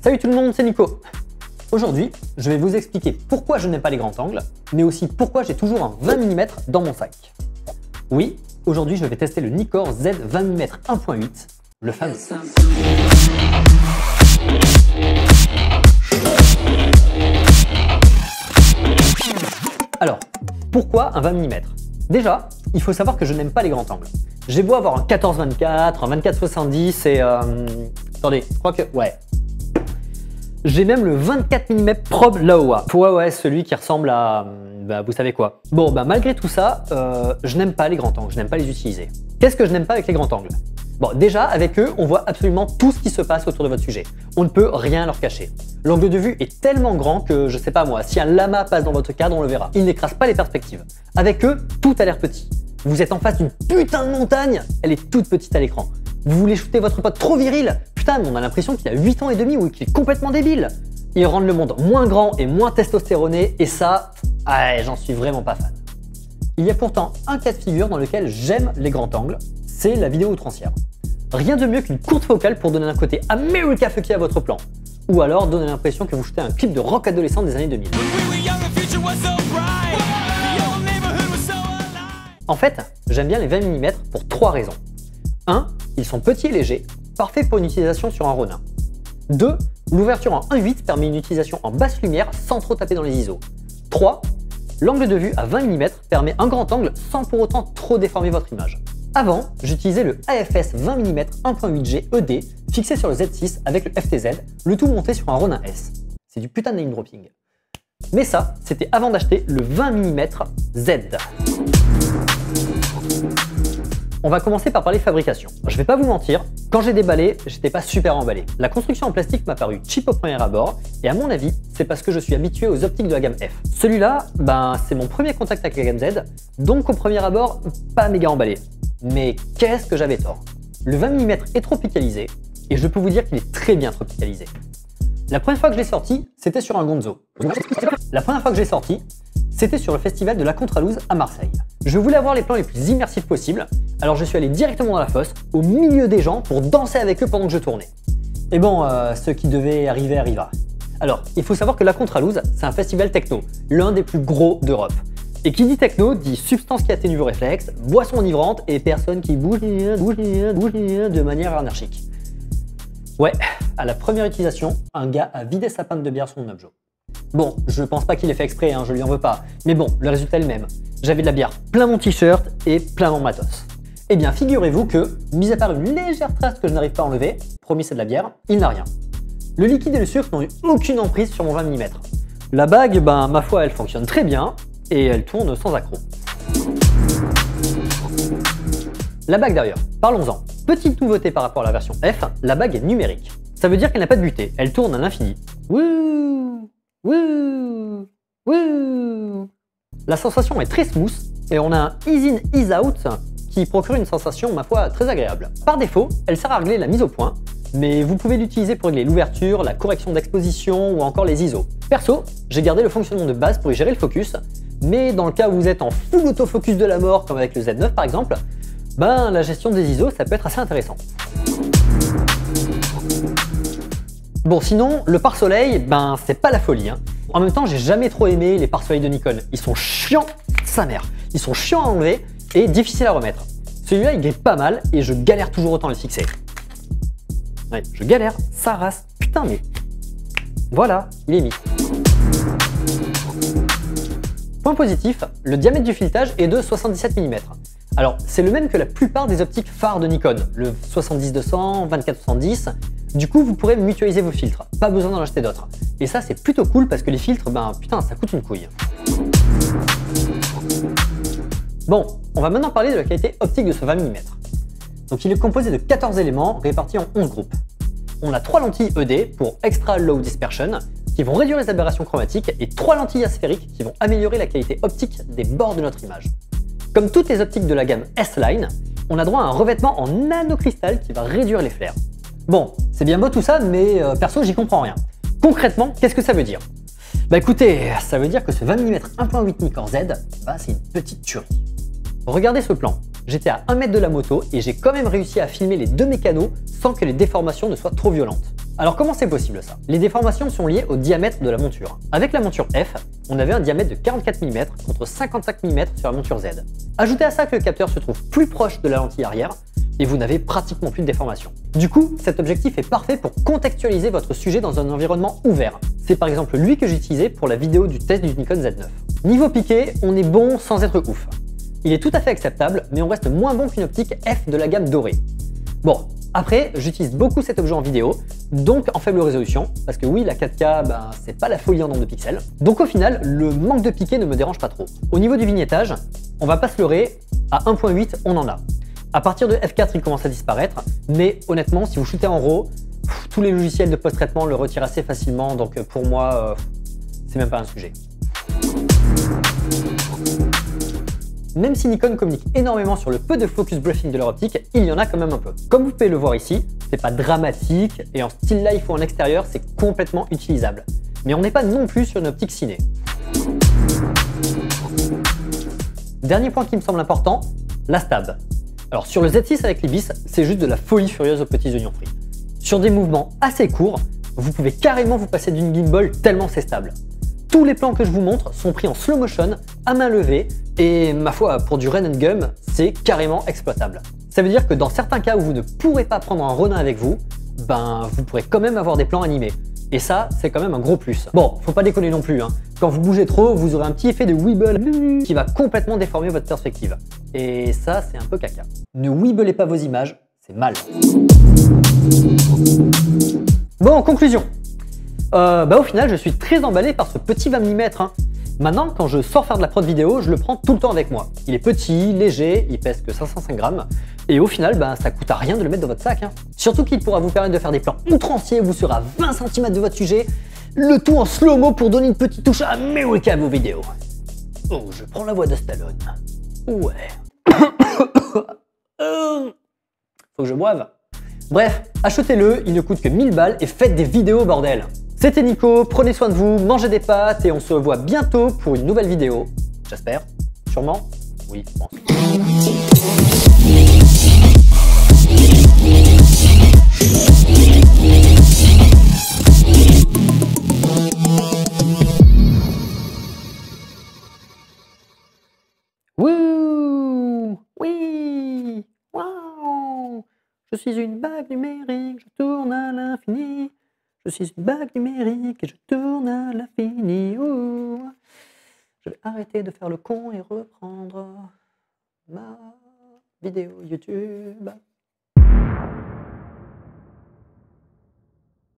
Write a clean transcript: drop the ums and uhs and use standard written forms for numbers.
Salut tout le monde, c'est Nico. Aujourd'hui, je vais vous expliquer pourquoi je n'aime pas les grands angles, mais aussi pourquoi j'ai toujours un 20 mm dans mon sac. Oui, aujourd'hui je vais tester le Nikkor Z 20 mm 1.8, le fameux. Alors, pourquoi un 20 mm? Déjà, il faut savoir que je n'aime pas les grands angles. J'ai beau avoir un 14-24, un 24-70 et... attendez, je crois que... Ouais. J'ai même le 24 mm Probe Laowa. Ouais, celui qui ressemble à... vous savez quoi. Bon, malgré tout ça, je n'aime pas les grands angles, je n'aime pas les utiliser. Qu'est-ce que je n'aime pas avec les grands angles? Bon, déjà, avec eux, on voit absolument tout ce qui se passe autour de votre sujet. On ne peut rien leur cacher. L'angle de vue est tellement grand que, je sais pas moi, si un lama passe dans votre cadre, on le verra. Il n'écrase pas les perspectives. Avec eux, tout a l'air petit. Vous êtes en face d'une putain de montagne, elle est toute petite à l'écran. Vous voulez shooter votre pote trop viril? Putain, mais on a l'impression qu'il a 8 ans et demi ou qu'il est complètement débile. Ils rendent le monde moins grand et moins testostéroné, et ça, j'en suis vraiment pas fan. Il y a pourtant un cas de figure dans lequel j'aime les grands angles, c'est la vidéo outrancière. Rien de mieux qu'une courte focale pour donner un côté America fucké à votre plan. Ou alors donner l'impression que vous shootez un clip de rock adolescent des années 2000. En fait, j'aime bien les 20 mm pour 3 raisons. 1. Ils sont petits et légers, parfaits pour une utilisation sur un Ronin. 2. L'ouverture en 1.8 permet une utilisation en basse lumière sans trop taper dans les ISO. 3. L'angle de vue à 20 mm permet un grand angle sans pour autant trop déformer votre image. Avant, j'utilisais le AFS 20 mm 1.8G ED fixé sur le Z6 avec le FTZ, le tout monté sur un Ronin S. C'est du putain de name dropping. Mais ça, c'était avant d'acheter le 20 mm Z. On va commencer par parler fabrication. Je vais pas vous mentir, quand j'ai déballé, j'étais pas super emballé. La construction en plastique m'a paru cheap au premier abord, et à mon avis, c'est parce que je suis habitué aux optiques de la gamme F. Celui-là, c'est mon premier contact avec la gamme Z, donc au premier abord, pas méga emballé. Mais qu'est-ce que j'avais tort. Le 20 mm est tropicalisé, et je peux vous dire qu'il est très bien tropicalisé. La première fois que je l'ai sorti, c'était sur un Gonzo. La première fois que j'ai sorti, c'était sur le festival de la Contralouse à Marseille. Je voulais avoir les plans les plus immersifs possibles, alors je suis allé directement dans la fosse, au milieu des gens, pour danser avec eux pendant que je tournais. Et bon, ce qui devait arriver arriva. Alors, il faut savoir que la Contralouse, c'est un festival techno, l'un des plus gros d'Europe. Et qui dit techno, dit substance qui atténue vos réflexes, boisson enivrante et personnes qui bougent de manière anarchique. Ouais, à la première utilisation, un gars a vidé sa pinte de bière sur mon objet. Bon, je pense pas qu'il ait fait exprès, je lui en veux pas. Mais bon, le résultat est le même. J'avais de la bière plein mon t-shirt et plein mon matos. Eh bien, figurez-vous que, mis à part une légère trace que je n'arrive pas à enlever, promis c'est de la bière, il n'a rien. Le liquide et le sucre n'ont eu aucune emprise sur mon 20 mm. La bague, ma foi, elle fonctionne très bien et elle tourne sans accroc. La bague d'ailleurs, parlons-en. Petite nouveauté par rapport à la version F, la bague est numérique. Ça veut dire qu'elle n'a pas de butée, elle tourne à l'infini. Wouh, wouh, wouh. La sensation est très smooth et on a un ease in, ease out qui procure une sensation, ma foi, très agréable. Par défaut, elle sert à régler la mise au point, mais vous pouvez l'utiliser pour régler l'ouverture, la correction d'exposition ou encore les ISO. Perso, j'ai gardé le fonctionnement de base pour y gérer le focus, mais dans le cas où vous êtes en full autofocus de la mort, comme avec le Z9 par exemple, la gestion des ISO, ça peut être assez intéressant. Bon, sinon, le pare-soleil, c'est pas la folie. En même temps, j'ai jamais trop aimé les pare-soleils de Nikon. Ils sont chiants, sa mère. Ils sont chiants à enlever et difficiles à remettre. Celui-là, il grille pas mal et je galère toujours autant à le fixer. Ouais, je galère, ça rase. Putain, mais voilà, il est mis. Point positif, le diamètre du filetage est de 77 mm. Alors, c'est le même que la plupart des optiques phares de Nikon, le 70-200, 24-70. Du coup, vous pourrez mutualiser vos filtres, pas besoin d'en acheter d'autres. Et ça, c'est plutôt cool parce que les filtres, putain, ça coûte une couille. Bon, on va maintenant parler de la qualité optique de ce 20 mm. Donc, il est composé de 14 éléments répartis en 11 groupes. On a 3 lentilles ED pour Extra Low Dispersion, qui vont réduire les aberrations chromatiques, et 3 lentilles asphériques qui vont améliorer la qualité optique des bords de notre image. Comme toutes les optiques de la gamme S-Line, on a droit à un revêtement en nanocristal qui va réduire les flares. Bon, c'est bien beau tout ça, mais perso, j'y comprends rien. Concrètement, qu'est-ce que ça veut dire? Écoutez, ça veut dire que ce 20 mm 1.8 Nikkor Z, c'est une petite tuerie. Regardez ce plan. J'étais à 1 mètre de la moto et j'ai quand même réussi à filmer les deux mécanos sans que les déformations ne soient trop violentes. Alors comment c'est possible ça? Les déformations sont liées au diamètre de la monture. Avec la monture F, on avait un diamètre de 44 mm contre 55 mm sur la monture Z. Ajoutez à ça que le capteur se trouve plus proche de la lentille arrière, et vous n'avez pratiquement plus de déformation. Du coup, cet objectif est parfait pour contextualiser votre sujet dans un environnement ouvert. C'est par exemple lui que j'ai utilisé pour la vidéo du test du Nikon Z9. Niveau piqué, on est bon sans être ouf. Il est tout à fait acceptable, mais on reste moins bon qu'une optique F de la gamme dorée. Bon, après, j'utilise beaucoup cet objet en vidéo, donc en faible résolution, parce que oui, la 4K, c'est pas la folie en nombre de pixels. Donc au final, le manque de piqué ne me dérange pas trop. Au niveau du vignettage, on va pas se leurrer, à 1.8, on en a. À partir de F4, il commence à disparaître, mais honnêtement, si vous shootez en RAW, tous les logiciels de post-traitement le retirent assez facilement, donc pour moi, c'est même pas un sujet. Même si Nikon communique énormément sur le peu de focus breathing de leur optique, il y en a quand même un peu. Comme vous pouvez le voir ici, c'est pas dramatique, et en still life ou en extérieur, c'est complètement utilisable. Mais on n'est pas non plus sur une optique ciné. Dernier point qui me semble important, la stab. Alors sur le Z6 avec l'Ibis, c'est juste de la folie furieuse aux petits oignons frits. Sur des mouvements assez courts, vous pouvez carrément vous passer d'une gimbal tellement c'est stable. Tous les plans que je vous montre sont pris en slow motion, à main levée, et ma foi, pour du run and gun, c'est carrément exploitable. Ça veut dire que dans certains cas où vous ne pourrez pas prendre un Ronin avec vous, vous pourrez quand même avoir des plans animés. Et ça, c'est quand même un gros plus. Bon, faut pas déconner non plus, hein. Quand vous bougez trop, vous aurez un petit effet de weeble qui va complètement déformer votre perspective. Et ça, c'est un peu caca. Ne weebelez pas vos images, c'est mal. Bon, en conclusion. Au final, je suis très emballé par ce petit 20 mm. Hein. Maintenant, quand je sors faire de la prod vidéo, je le prends tout le temps avec moi. Il est petit, léger, il pèse que 505 grammes. Et au final, ça coûte à rien de le mettre dans votre sac. Hein. Surtout qu'il pourra vous permettre de faire des plans outranciers où vous serez à 20 cm de votre sujet. Le tout en slow-mo pour donner une petite touche américaine à vos vidéos. Oh, je prends la voix de Stallone. Ouais. Faut que je boive. Bref, achetez-le, il ne coûte que 1000 balles et faites des vidéos, bordel. C'était Nico, prenez soin de vous, mangez des pâtes et on se revoit bientôt pour une nouvelle vidéo. J'espère. Sûrement. Oui, je pense. Wouh! Oui! Waouh! Je suis une bague numérique, je tourne à l'infini. Je suis une bague numérique et je tourne à l'infini. Je vais arrêter de faire le con et reprendre ma vidéo YouTube.